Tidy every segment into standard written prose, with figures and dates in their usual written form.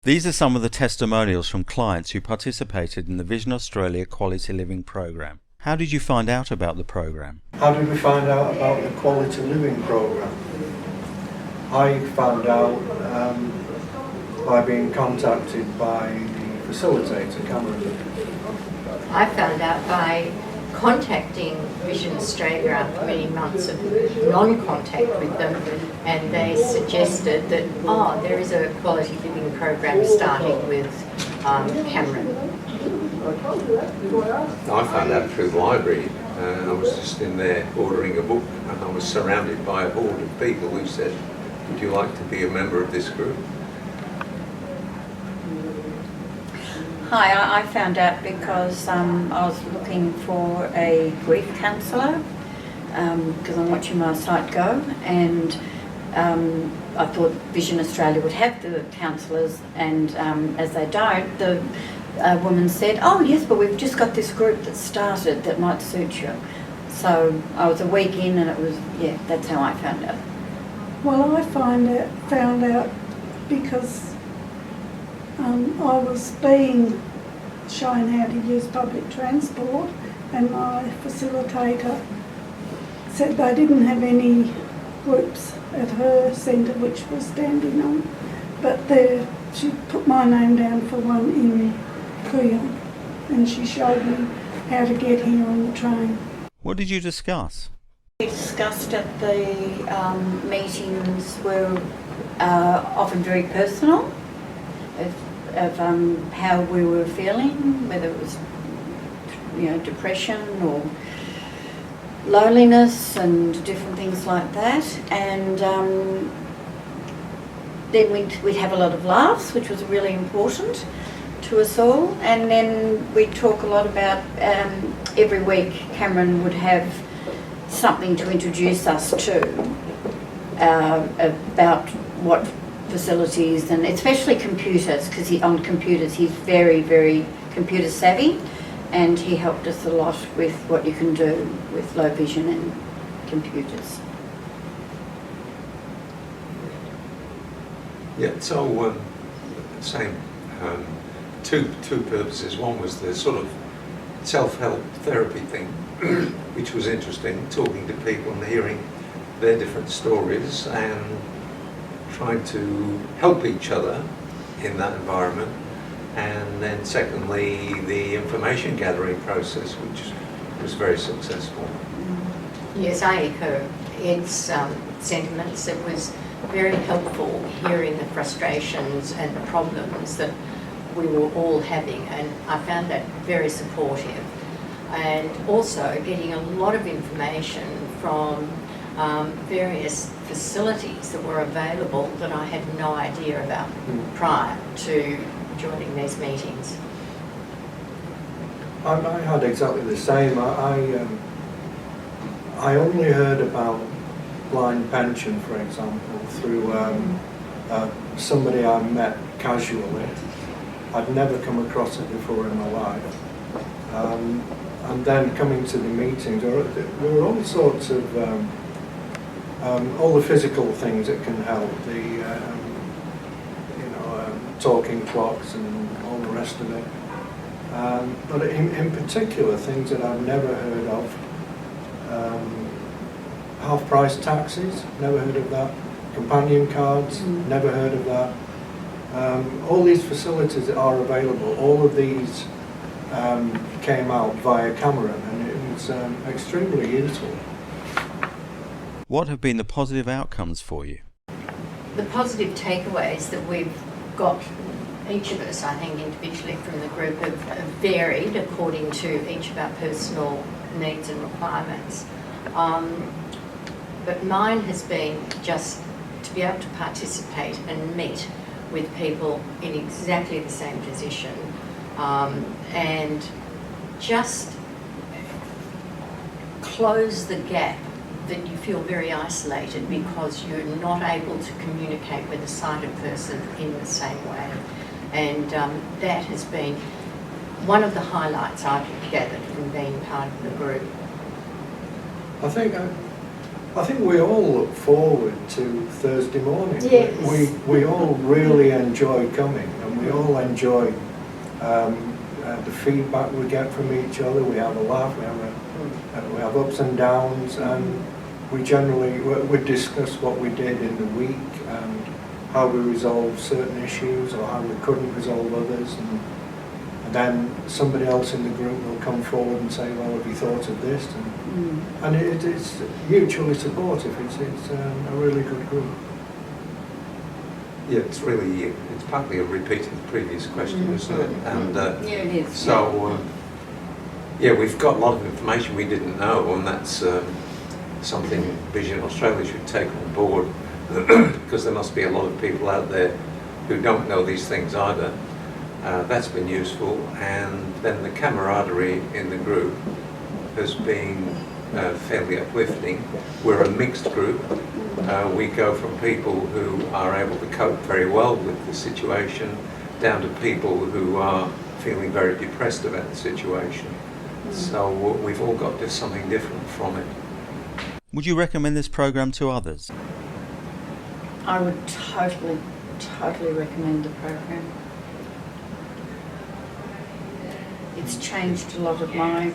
These are some of the testimonials from clients who participated in the Vision Australia Quality Living Programme. How did you find out about the programme? How did we find out about the Quality Living Programme? I found out by being contacted by the facilitator, Cameron. I found out by contacting Vision Australia after many months of non-contact with them, and they suggested that, there is a quality living program starting with Cameron. I found out through the library. I was just in there ordering a book, and I was surrounded by a horde of people who said, "Would you like to be a member of this group?" Hi, I found out because I was looking for a grief counsellor because I'm watching my site go, and I thought Vision Australia would have the counsellors, and as they don't, the woman said, "Oh yes, but we've just got this group that started that might suit you." So I was a week in, and it was, that's how I found out. Well, I found out because I was being shown how to use public transport, and my facilitator said they didn't have any groups at her centre which was standing on, but she put my name down for one in Kooyong, and she showed me how to get here on the train. What did you discuss? We discussed at the meetings were often very personal, of how we were feeling, whether it was depression or loneliness and different things like that, and then we'd have a lot of laughs, which was really important to us all, and then we'd talk a lot about every week Cameron would have something to introduce us to about what facilities, and especially computers, because on computers he's very, very computer savvy, and he helped us a lot with what you can do with low vision and computers. Yeah, so same two purposes. One was the sort of self-help therapy thing, which was interesting, talking to people and hearing their different stories and trying to help each other in that environment. And then secondly, the information gathering process, which was very successful. Yes, I echo Ed's sentiments. It was very helpful hearing the frustrations and the problems that we were all having, and I found that very supportive. And also getting a lot of information from various facilities that were available that I had no idea about prior to joining these meetings. I had exactly the same. I only heard about blind pension, for example, through somebody I met casually. I'd never come across it before in my life. And then coming to the meetings, there were all sorts of all the physical things that can help, the talking clocks and all the rest of it. But in particular, things that I've never heard of. Half-price taxis, never heard of that. Companion cards, never heard of that. All these facilities that are available, all of these came out via Cameron, and it was extremely useful. What have been the positive outcomes for you? The positive takeaways that we've got, each of us, I think, individually from the group have varied according to each of our personal needs and requirements. But mine has been just to be able to participate and meet with people in exactly the same position, and just close the gap that you feel very isolated because you're not able to communicate with a sighted person in the same way. And that has been one of the highlights I've gathered from being part of the group. I think we all look forward to Thursday morning. Yes. We all really enjoy coming. and we all enjoy the feedback we get from each other. We have a laugh, we have ups and downs, and we generally we discuss what we did in the week and how we resolved certain issues or how we couldn't resolve others, and then somebody else in the group will come forward and say, well, have you thought of this? And it's mutually supportive. It's a really good group. Yeah, it's partly a repeat of the previous question, isn't it? And Yeah, it is. so, yeah, we've got a lot of information we didn't know, and that's something Vision Australia should take on board, because there must be a lot of people out there who don't know these things either. That's been useful, and then the camaraderie in the group has been fairly uplifting. We're a mixed group. We go from people who are able to cope very well with the situation down to people who are feeling very depressed about the situation. So we've all got something different from it. Would you recommend this program to others? I would totally recommend the program. It's changed a lot of my...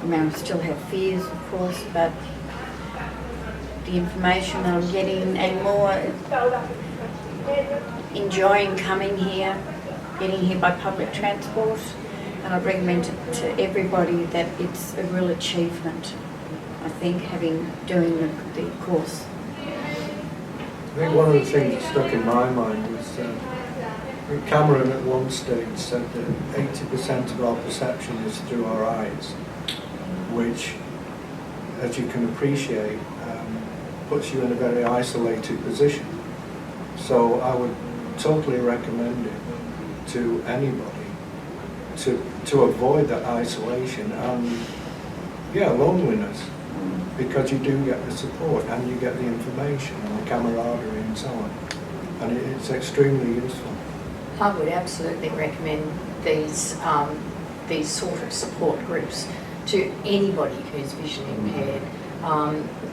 I mean, I still have fears, of course, but the information that I'm getting and more enjoying coming here, getting here by public transport, and I'd recommend it to everybody that it's a real achievement, I think, doing the course. I think one of the things that stuck in my mind was Cameron at one stage said that 80% of our perception is through our eyes, which, as you can appreciate, puts you in a very isolated position. So I would totally recommend it to anybody to avoid that isolation and, loneliness, because you do get the support and you get the information and the camaraderie and so on, and it's extremely useful. I would absolutely recommend these sort of support groups to anybody who's vision impaired.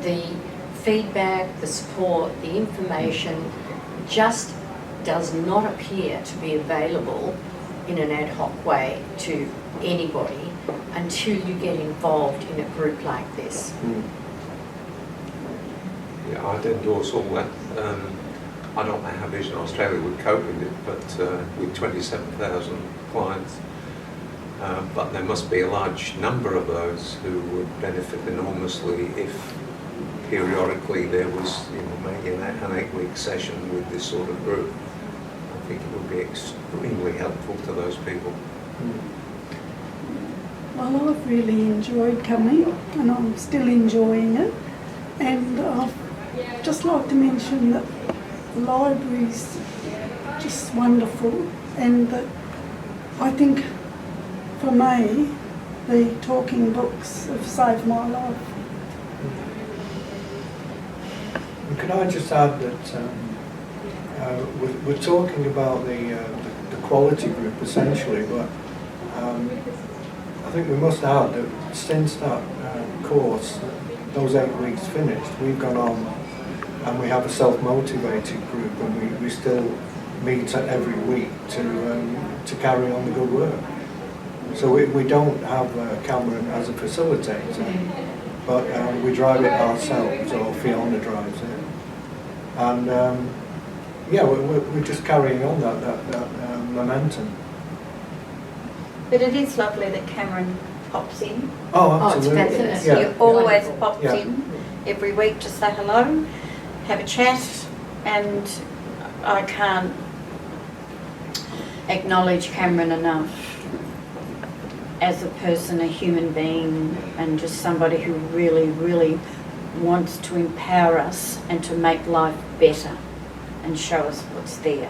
The feedback, the support, the information just does not appear to be available in an ad hoc way to anybody until you get involved in a group like this. Yeah, I'd endorse all that. I don't know how Vision Australia would cope with it, but with 27,000 clients. But there must be a large number of those who would benefit enormously if periodically there was, maybe an 8-week session with this sort of group. I think it would be extremely helpful to those people. Well, I've really enjoyed coming, and I'm still enjoying it. And I'd just like to mention that the library's just wonderful, and that I think for me, the talking books have saved my life. And could I just add that we're talking about the quality group essentially, but I think we must add that since that course, those 8 weeks finished, we've gone on and we have a self-motivated group, and we still meet every week to carry on the good work. So we don't have Cameron as a facilitator, but we drive it ourselves, or Fiona drives it. And we're just carrying on that momentum. But it is lovely that Cameron pops in. Oh, absolutely. it's fantastic. He always pops Yeah. in every week to say hello, have a chat, and I can't acknowledge Cameron enough as a person, a human being, and just somebody who really, really wants to empower us and to make life better and show us what's there.